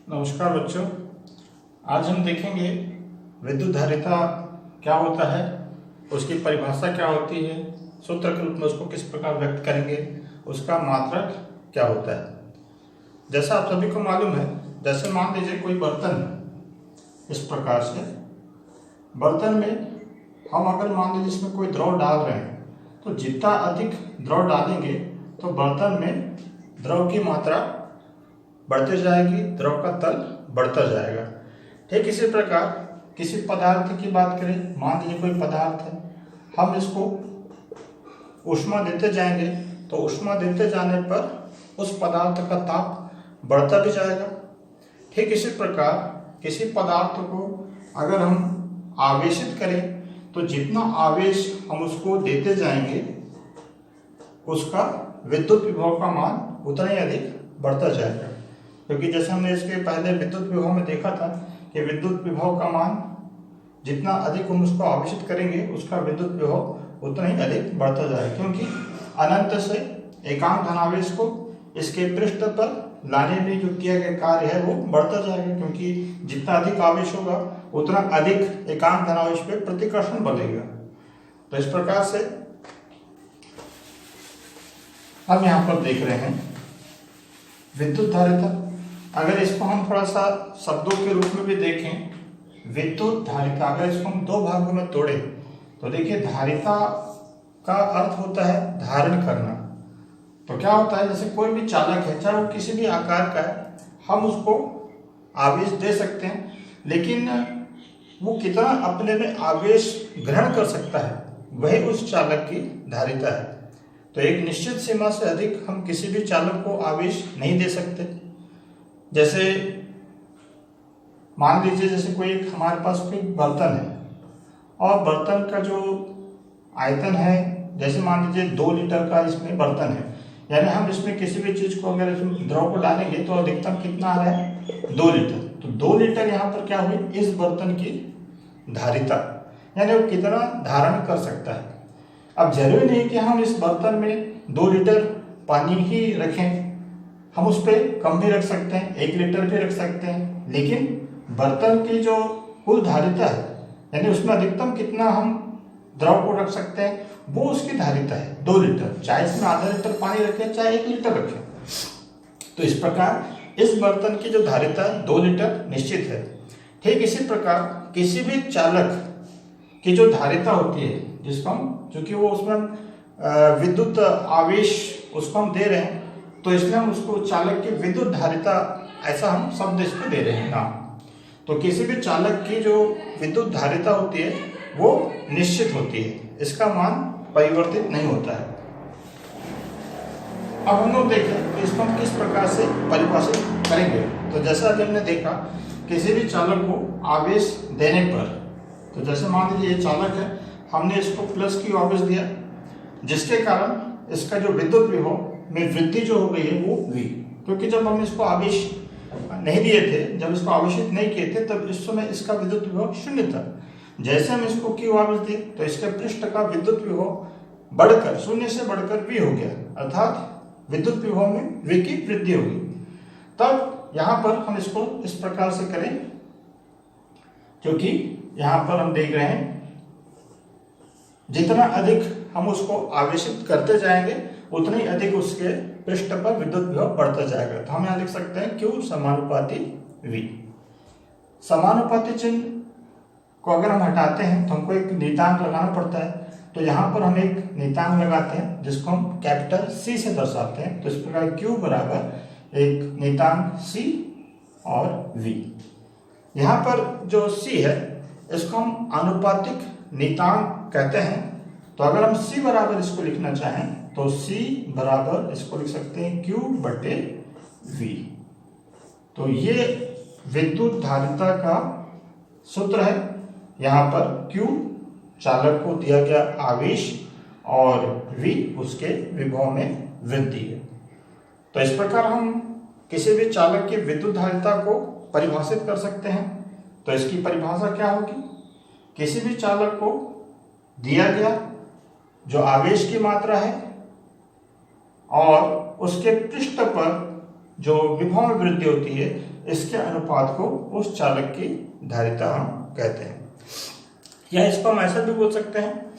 नमस्कार बच्चों। आज हम देखेंगे विद्युत धारिता क्या होता है, उसकी परिभाषा क्या होती है, सूत्र के रूप में उसको किस प्रकार व्यक्त करेंगे, उसका मात्रक क्या होता है। जैसा आप सभी को मालूम है, जैसे मान लीजिए कोई बर्तन है, इस प्रकार से बर्तन में हम अगर मान लीजिए इसमें कोई द्रव डाल रहे हैं तो जितना अधिक द्रव डालेंगे तो बर्तन में द्रव की मात्रा बढ़ते जाएगी, द्रव का तल बढ़ता जाएगा। ठीक इसी प्रकार किसी पदार्थ की बात करें, मान लीजिए कोई पदार्थ है, हम इसको ऊष्मा देते जाएंगे तो ऊष्मा देते जाने पर उस पदार्थ का ताप बढ़ता भी जाएगा। ठीक इसी प्रकार किसी पदार्थ को अगर हम आवेशित करें तो जितना आवेश हम उसको देते जाएंगे उसका विद्युत विभव का मान उतना ही अधिक बढ़ता जाएगा। क्योंकि जैसे हमने इसके पहले विद्युत विभव में देखा था कि विद्युत विभव का मान जितना अधिक हम उसको आवेशित करेंगे उसका विद्युत विभव उतना ही अधिक बढ़ता जाएगा, क्योंकि अनंत से एकांक धनावेश को इसके पृष्ठ पर लाने में जो किया गया कार्य है वो बढ़ता जाएगा, क्योंकि जितना अधिक आवेश होगा उतना अधिक एकांक धनावेश पे प्रतिकर्षण बढ़ेगा। तो इस प्रकार से हम यहाँ पर देख रहे हैं विद्युत धारिता। अगर इसको हम थोड़ा सा शब्दों के रूप में भी देखें, विद्युत धारिता अगर इसको हम दो भागों में तोड़ें तो देखिए धारिता का अर्थ होता है धारण करना। तो क्या होता है, जैसे कोई भी चालक है, चाहे वो किसी भी आकार का है, हम उसको आवेश दे सकते हैं, लेकिन वो कितना अपने में आवेश ग्रहण कर सकता है वही उस चालक की धारिता है। तो एक निश्चित सीमा से अधिक हम किसी भी चालक को आवेश नहीं दे सकते। जैसे मान लीजिए जैसे कोई एक हमारे पास कोई बर्तन है और बर्तन का जो आयतन है, जैसे मान लीजिए 2 लीटर का इसमें बर्तन है, यानी हम इसमें किसी भी चीज को अगर इसमें द्रव को डालेंगे तो अधिकतम कितना आ रहा है 2 लीटर। तो 2 लीटर यहाँ पर क्या हुई, इस बर्तन की धारिता, यानी वो कितना धारण कर सकता है। अब जरूरी नहीं कि हम इस बर्तन में 2 लीटर पानी ही रखें, हम उस पर कम भी रख सकते हैं, 1 लीटर भी रख सकते हैं, लेकिन बर्तन की जो कुल धारिता है यानी उसमें अधिकतम कितना हम द्रव को रख सकते हैं वो उसकी धारिता है 2 लीटर, चाहे इसमें आधा लीटर पानी रखें चाहे 1 लीटर रखें। तो इस प्रकार इस बर्तन की जो धारिता है 2 लीटर निश्चित है। ठीक इसी प्रकार किसी भी चालक की जो धारिता होती है, जिसको हम, चूंकि वो उसमें विद्युत आवेश उसको हम दे रहे हैं तो इसलिए हम उसको चालक की विद्युत धारिता ऐसा हम शब्द इसको दे रहे हैं नाम। तो किसी भी चालक की जो विद्युत धारिता होती है वो निश्चित होती है, इसका मान परिवर्तित नहीं होता है। अब हम लोग देखें कि इसको हम किस प्रकार से परिभाषित करेंगे। तो जैसा अभी हमने देखा, किसी भी चालक को आवेश देने पर, तो जैसे मान लीजिए ये चालक है, हमने इसको प्लस की आवेश दिया जिसके कारण इसका जो विद्युत विभव में वृद्धि जो हो गई है वो V, क्योंकि जब हम इसको आवेश नहीं दिए थे, जब इसको आवेशित नहीं किए थे, तब इस समय इसका विद्युत विभव 0 था। जैसे हम इसको Q आवेश दिए तो इसके पृष्ठ का विद्युत विभव बढ़कर 0 से बढ़कर V हो गया, अर्थात विद्युत विभव में V की वृद्धि होगी। तब यहाँ पर हम इसको इस प्रकार से करें, क्योंकि यहाँ पर हम देख रहे हैं जितना अधिक हम उसको आवेशित करते जाएंगे उतना ही अधिक उसके पृष्ठ पर विद्युत विभव बढ़ता जाएगा। तो हम यहाँ लिख सकते हैं Q समानुपाती V। समानुपाती चिन्ह को अगर हम हटाते हैं तो हमको एक नियतांक लगाना पड़ता है, तो यहाँ पर हम एक नियतांक लगाते हैं जिसको हम कैपिटल C से दर्शाते हैं। तो इस प्रकार Q बराबर एक नियतांक C और V। यहाँ पर जो C है इसको हम आनुपातिक नियतांक कहते हैं। तो अगर हम C बराबर इसको लिखना चाहें तो C बराबर इसको लिख सकते हैं Q बटे V। तो ये विद्युत धारिता का सूत्र है। यहाँ पर Q चालक को दिया गया आवेश और V उसके विभव में वृद्धि है। तो इस प्रकार हम किसी भी चालक की विद्युत धारिता को परिभाषित कर सकते हैं। तो इसकी परिभाषा क्या होगी, किसी भी चालक को दिया गया जो आवेश की मात्रा है और उसके पृष्ठ पर जो विभव में वृद्धि होती है इसके अनुपात को उस चालक की धारिता हम कहते हैं। या इसको हम ऐसा भी बोल सकते हैं,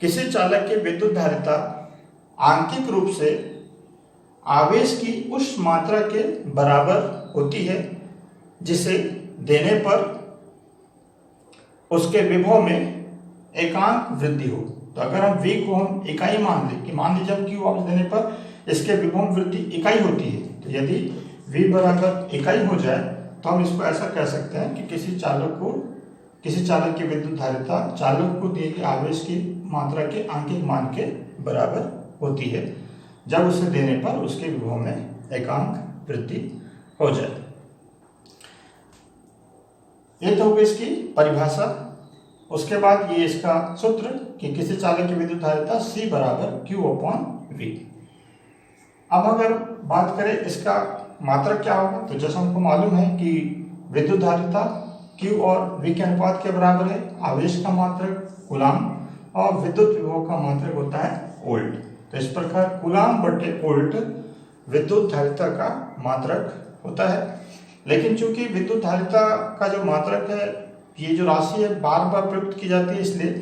किसी चालक की विद्युत धारिता आंकिक रूप से आवेश की उस मात्रा के बराबर होती है जिसे देने पर उसके विभव में एकांक वृद्धि हो। तो अगर हम V को हम इकाई मान लें कि मान लीजिए हम Q वापस देने पर इसके विभव में वृद्धि इकाई होती है, तो यदि V बराबर इकाई हो जाए तो हम इसको ऐसा कह सकते हैं कि किसी चालक की विद्युत धारिता चालक को दिए गए आवेश की मात्रा के आंकिक मान के बराबर होती है जब उसे देने पर उसके विभव में एकांक वृद्धि हो जाए। ये तो होगी इसकी परिभाषा। उसके बाद ये इसका सूत्र कि किसी चालक की विद्युत धारिता C बराबर Q/V। अब अगर बात करें इसका मात्रक क्या होगा, तो जैसा हमको मालूम है कि विद्युत धारिता Q और V के अनुपात के बराबर है। आवेश का मात्रक कूलाम और विद्युत विभव का मात्रक होता है वोल्ट। तो इस प्रकार कूलाम बटे वोल्ट विद्युत धारिता का मात्रक होता है। लेकिन चूंकि विद्युत धारिता का जो मात्रक है, ये जो राशि है बार बार प्रयुक्त की जाती है, इसलिए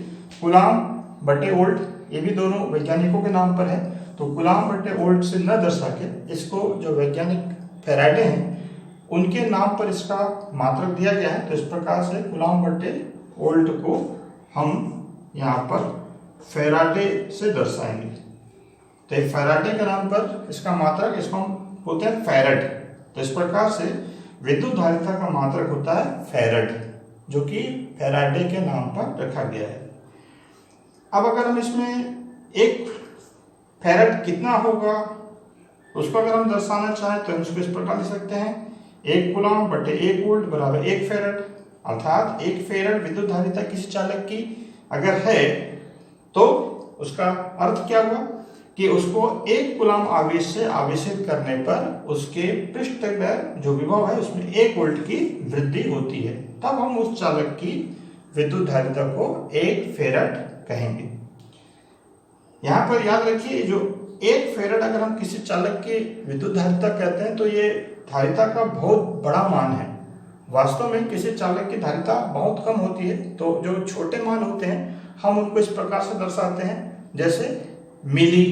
कूलाम बटे वोल्ट ये भी दोनों वैज्ञानिकों के नाम पर है। तो कूलाम बटे वोल्ट से न दर्शा के इसको जो वैज्ञानिक फैराडे हैं उनके नाम पर इसका मात्रक दिया गया है। तो इस प्रकार से कूलाम बटे वोल्ट को हम यहाँ पर फैराडे से दर्शाएंगे। तो एक फैराडे के नाम पर इसका मात्रक, इसको हम बोलते हैं फैरड। तो इस प्रकार से विद्युत धारिता का मात्रक होता है फैरड, जो कि फैराडे के नाम पर रखा गया है। अब अगर हम इसमें एक फैरड कितना होगा उसको अगर हम दर्शाना चाहें तो हम इसको इस प्रकार लिख सकते हैं, 1 कूलाम बटे 1 वोल्ट बराबर 1 फैरड। अर्थात 1 फैरड विद्युत धारिता किसी चालक की अगर है तो उसका अर्थ क्या हुआ कि उसको 1 कूलाम आवेश से आवेशित करने पर उसके पृष्ठ तक जो विभव है उसमें 1 वोल्ट की वृद्धि होती है। तब हम उस चालक की विद्युत धारिता को 1 फैरड कहेंगे। यहाँ पर याद रखिए, जो 1 फैरड अगर हम किसी चालक की विद्युत धारिता कहते हैं तो ये धारिता का बहुत बड़ा मान है। वास्तव में किसी चालक की धारिता बहुत कम होती है, तो जो छोटे मान होते हैं हम उनको इस प्रकार से दर्शाते हैं, जैसे मिली।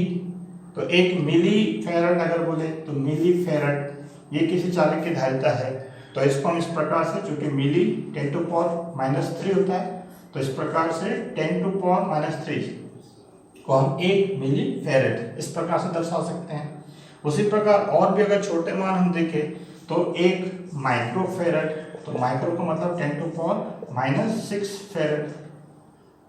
तो 1 मिली फैरड अगर बोले तो मिली फैरड ये किसी चालक की धारिता है। तो इसको हम इस प्रकार से, चूंकि मिली 10⁻³ होता है, तो इस प्रकार से 10⁻³ को हम 1 मिली फैरड इस प्रकार से दर्शा सकते हैं। उसी प्रकार और भी अगर छोटे मान हम देखें तो 1 माइक्रो फैरड, तो माइक्रो का मतलब 10⁻⁻6 फैरड।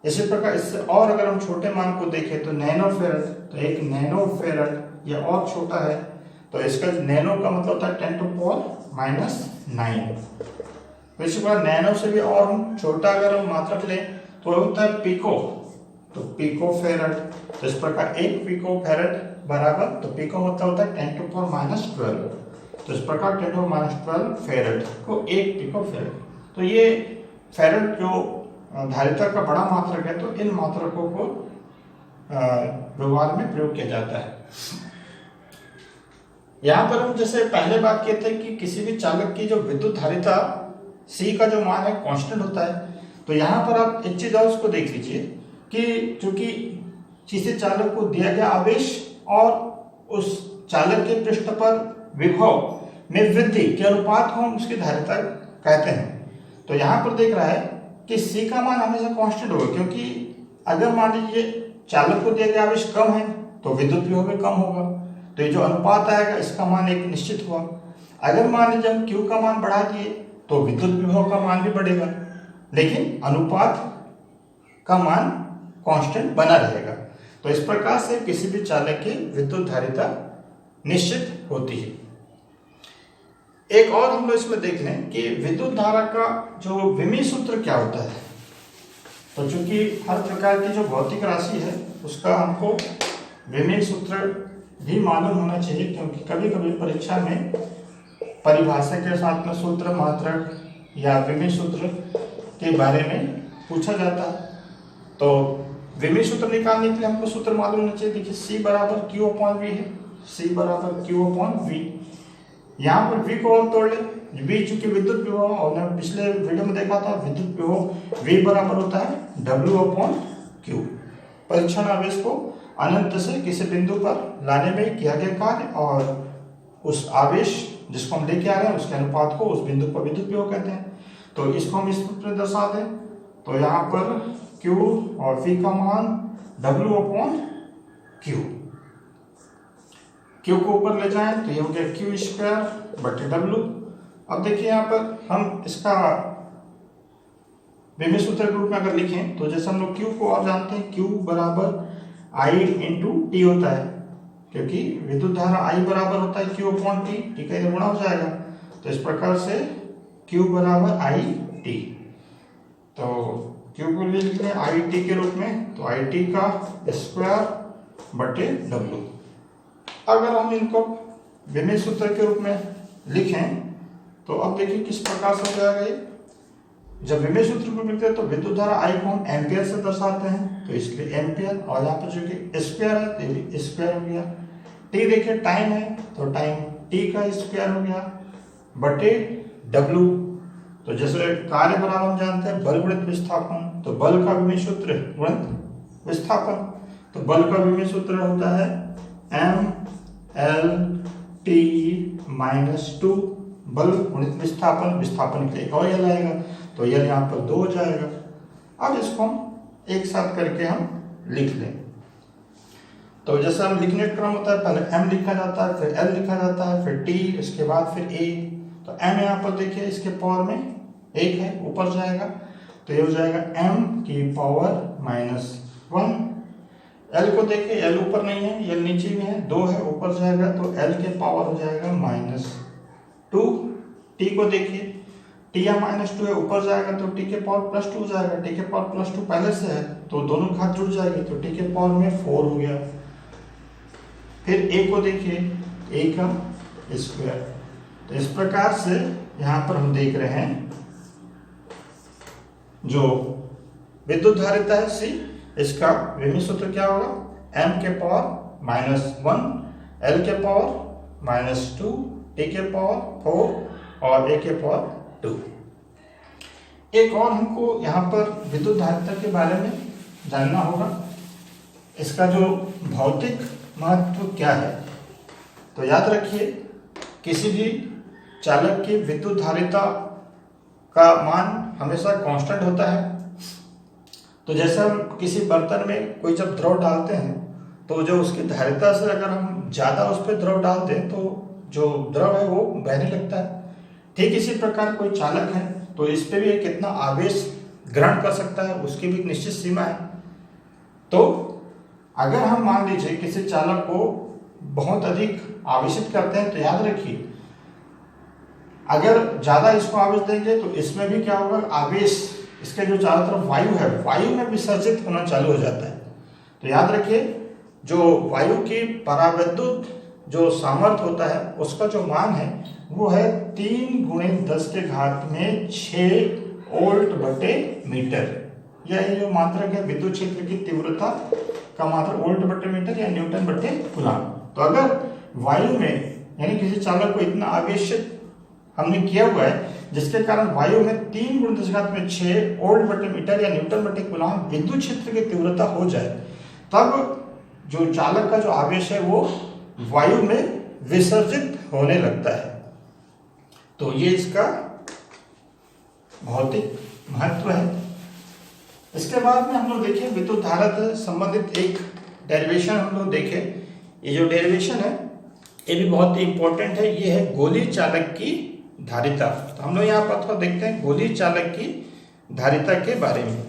इसी प्रकार इससे और अगर हम छोटे मान को देखें तो नैनो फैरड, तो 1 नैनो फैरड यह और छोटा है, तो इसका नैनो का मतलब होता है 10⁻⁹। तो इसी प्रकार नैनो से भी और हम छोटा अगर हम मात्रक लें तो होता है पिको, तो पिको फैरड। तो इस प्रकार 1 पिको फैरड बराबर, तो पिको मतलब होता है 10⁻12, तो इस प्रकार 10⁻12 फैरड को 1 पिको फैरड। तो ये फैरड जो धारिता का बड़ा मात्रक है, तो इन मात्रकों को व्यवहार में प्रयोग किया जाता है। यहाँ पर हम जैसे पहले बात किए थे कि किसी भी चालक की जो विद्युत धारिता C का जो मान है कांस्टेंट होता है। तो यहाँ पर आप एक चीज और उसको देख लीजिए कि चूंकि किसी चालक को दिया गया आवेश और उस चालक के पृष्ठ पर विभव में वृद्धि के अनुपात को हम उसकी धारिता कहते हैं। तो यहाँ पर देख रहा है कि C का मान हमेशा कांस्टेंट होगा, क्योंकि अगर मान लीजिए चालक को दिया गया आवेश कम है तो विद्युत विभव भी कम होगा, तो ये जो अनुपात आएगा इसका मान एक निश्चित हुआ। अगर मान लीजिए हम Q का मान बढ़ा दिए तो विद्युत विभव का मान भी बढ़ेगा, लेकिन अनुपात का मान कांस्टेंट बना रहेगा। तो इस प्रकार से किसी भी चालक की विद्युत धारिता निश्चित होती है। एक और हम लोग इसमें देख लें कि विद्युत धारा का जो विमीय सूत्र क्या होता है। तो चूंकि हर प्रकार की जो भौतिक राशि है उसका हमको विमीय सूत्र भी मालूम होना चाहिए, क्योंकि कभी कभी परीक्षा में परिभाषा के साथ में सूत्र मात्रक या विमीय सूत्र के बारे में पूछा जाता है। तो विमीय सूत्र निकालने के लिए हमको सूत्र मालूम होना चाहिए। देखिए C बराबर Q/V है, C बराबर Q/V। यहाँ पर V को और तोड़ ले। V चूंकि विद्युत विभव, और हमने पिछले वीडियो में देखा था विद्युत विभव V बराबर होता है W/Q। परीक्षण आवेश को अनंत से किसी बिंदु पर लाने में किया गया कार्य और उस आवेश जिसको हम लेके आ रहे हैं उसके अनुपात को उस बिंदु पर विद्युत विभव कहते हैं। तो इसको हम इस प्रकार दर्शा दें, तो यहाँ पर Q और V का मान W/Q। Q को ऊपर ले जाएं तो ये हो गया Q²/W। अब देखिए यहाँ पर हम इसका विमेय सूत्र के रूप में अगर लिखें तो जैसे हम लोग Q को और जानते हैं, Q बराबर I × T होता है, क्योंकि विद्युत धारा I बराबर होता है Q/T, T का गुणा हो जाएगा। तो इस प्रकार से Q बराबर IT। तो Q को ले लिखें IT के रूप में, तो IT का स्क्वायर/W। अगर हम इनको विमेय सूत्र के रूप में लिखें तो अब देखिए किस प्रकार से हो जाएगा ये। जब विमेय सूत्र को लिखते हैं तो विद्युत धारा I को हम एम्पियर से दर्शाते हैं, तो इसलिए एम्पियर, और यहाँ पर जो कि स्क्वायर है तो ये स्क्वायर हो गया। T देखिए टाइम है तो टाइम T का स्क्वायर हो गया बटे W। तो जैसे कार्य बराबर हम जानते हैं बल गुणित विस्थापन, तो बल का विमेय सूत्र गुणित विस्थापन, तो बल का विमेय सूत्र होता है MLT-2 बल गुणित विस्थापन, विस्थापन के लिए और L आएगा, तो L यहाँ पर 2 हो जाएगा। अब इसको हम एक साथ करके हम लिख लें। तो जैसे हम लिखने का क्रम होता है, पहले M लिखा जाता है, फिर L लिखा जाता है, फिर T, इसके बाद फिर A। तो M यहाँ पर देखिए इसके पावर में 1 है, ऊपर जाएगा, तो ये हो जाएगा M⁻⁻1। L को देखिए, L ऊपर नहीं है, L नीचे में है, 2 है, ऊपर जाएगा, तो L के पावर हो जाएगा -2। T को देखिए, T या -2 है, ऊपर जाएगा तो T के पावर +2 हो जाएगा, T के पावर +2 पहले से है तो दोनों घात जुड़ जाएगी, तो T के पावर में 4 हो गया। फिर A को देखिए, A का स्क्वायर। तो इस प्रकार से यहाँ पर हम देख रहे हैं जो विद्युत धारिता है C, इसका विमेय सूत्र क्या होगा, M के पावर -1, L के पावर -2, T के पावर 4 और A के पावर 2। एक और हमको यहाँ पर विद्युत धारिता के बारे में जानना होगा, इसका जो भौतिक महत्व क्या है। तो याद रखिए, किसी भी चालक की विद्युत धारिता का मान हमेशा कांस्टेंट होता है। तो जैसे हम किसी बर्तन में कोई जब द्रव डालते हैं तो जो उसकी धारिता से अगर हम ज़्यादा उस पर द्रव डाल दें तो जो द्रव है वो बहने लगता है। ठीक इसी प्रकार कोई चालक है तो इस पे भी कितना आवेश ग्रहण कर सकता है, उसकी भी एक निश्चित सीमा है। तो अगर हम मान लीजिए किसी चालक को बहुत अधिक आवेशित करते हैं तो याद रखिए, अगर ज़्यादा इसको आवेश देंगे तो इसमें भी क्या होगा, आवेश इसके जो चारों तरफ वायु है, वायु में विसर्जित होना चालू हो जाता है। तो याद रखिए, जो वायु की परावैद्युत जो सामर्थ्य होता है उसका जो मान है वो है 3×10⁶ वोल्ट/मीटर। यह जो मात्रक है विद्युत क्षेत्र की तीव्रता का मात्रक वोल्ट/मीटर या न्यूटन/कूलम। तो अगर वायु में यानी किसी चालक को इतना आवेशित हमने किया हुआ है जिसके कारण वायु में 3×10⁶ वोल्ट/मीटर या न्यूटन/कूलम विद्युत क्षेत्र की तीव्रता हो जाए, तब जो चालक का जो आवेश है वो वायु में विसर्जित होने लगता है। तो ये इसका भौतिक महत्व है। इसके बाद में हम लोग देखें विद्युत धारा से संबंधित एक डेरिवेशन हम लोग देखें। ये जो डेरिवेशन है ये भी बहुत ही इंपॉर्टेंट है, ये है गोलीय चालक की धारिता। तो हम लोग यहाँ पर थोड़ा देखते हैं गोलीय चालक की धारिता के बारे में।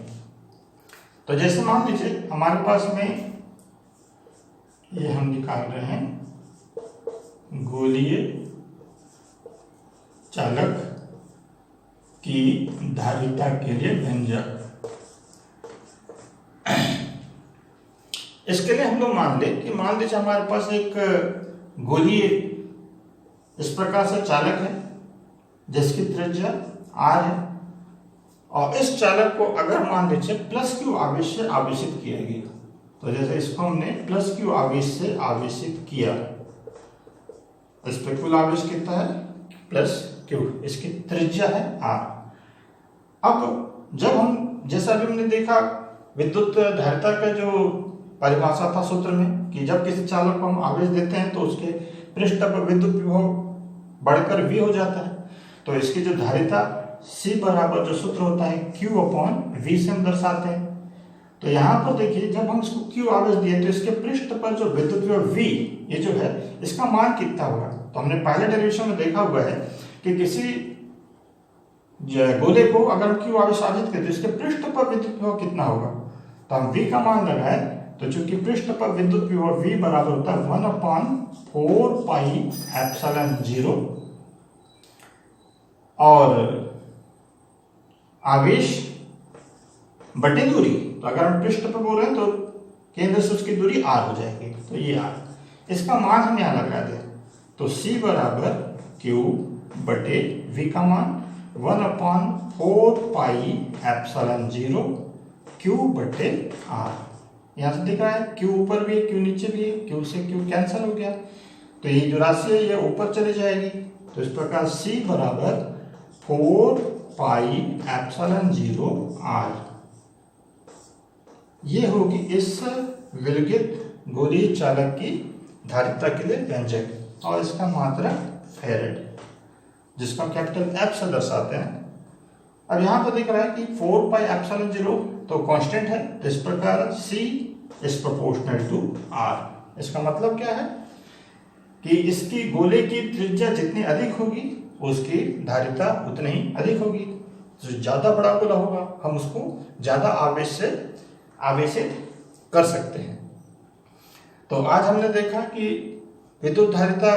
तो जैसे मान लीजिए हमारे पास में ये हम निकाल रहे हैं गोलीय चालक की धारिता के लिए व्यंजक। इसके लिए हम लोग मान लीजिए हमारे पास एक गोलीय इस प्रकार से चालक है जिसकी त्रिज्या r है, और इस चालक को अगर मान लीजिए +q आवेश से आवेशित किया गया, तो जैसे इसको हमने +q आवेश से आवेशित किया, इस पे कुल आवेश कितना है प्लस क्यू, इसकी त्रिज्या है आर। अब जब हम जैसा अभी हमने देखा विद्युत धारिता का जो परिभाषा था सूत्र में कि जब किसी चालक को हम आवेश देते हैं तो उसके पृष्ठ पर विद्युत विभव बढ़कर V हो जाता है। तो इसकी जो धारिता C बराबर जो सूत्र होता है Q अपॉन V से हम दर्शाते हैं। तो यहाँ पर देखिए जब हम इसको Q आवेश दिए तो इसके पृष्ठ पर जो विद्युत विभव V ये जो है इसका मान कितना होगा। तो हमने पहले डेरिवेशन में देखा हुआ है कि किसी गोले को अगर हम Q आवेश आवेशित करते तो इसके पृष्ठ पर विद्युत विभव कितना होगा। तो हम V का मान लगाए तो चूंकि पृष्ठ पर विद्युत विभव V बराबर होता है 1/4 पाई एप्सिलॉन 0 और आवेश बटे दूरी। तो अगर हम पृष्ठ पर बोल रहे हैं तो केंद्र से उसकी दूरी r हो जाएगी। तो ये r, इसका मान हम यहाँ लगा दें तो C बराबर Q बटे V का मान 1/4 पाई एप्सिलॉन 0 Q बटे r। यहाँ से दिख रहा है Q ऊपर भी है Q नीचे भी है, Q से Q कैंसिल हो गया तो ये जो राशि है ये ऊपर चली जाएगी। तो इस प्रकार C बराबर 4 पाई एप्सिलॉन 0 r ये होगी इस विलगित गोलीय चालक की धारिता के लिए व्यंजक और इसका मात्रक फैरेड जिसको कैपिटल F से दर्शाते हैं। अब यहाँ पर दिख रहा है कि 4 पाई एप्सिलॉन 0 तो कांस्टेंट है। इस प्रकार C is proportional to R। इसका मतलब क्या है कि इसकी गोले की त्रिज्या जितनी अधिक होगी उसकी धारिता उतनी ही अधिक होगी। जो ज्यादा बड़ा गोला होगा हम उसको ज्यादा आवेश से आवेशित कर सकते हैं। तो आज हमने देखा कि विद्युत धारिता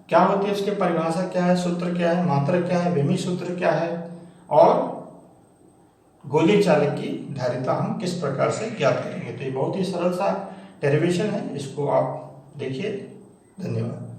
क्या होती है, उसकी परिभाषा क्या है, सूत्र क्या है, मात्रक क्या है, विमी सूत्र क्या है और गोलीय चालक की धारिता हम किस प्रकार से ज्ञात करेंगे। तो ये बहुत ही सरल सा डेरिवेशन है, इसको आप देखिए। धन्यवाद।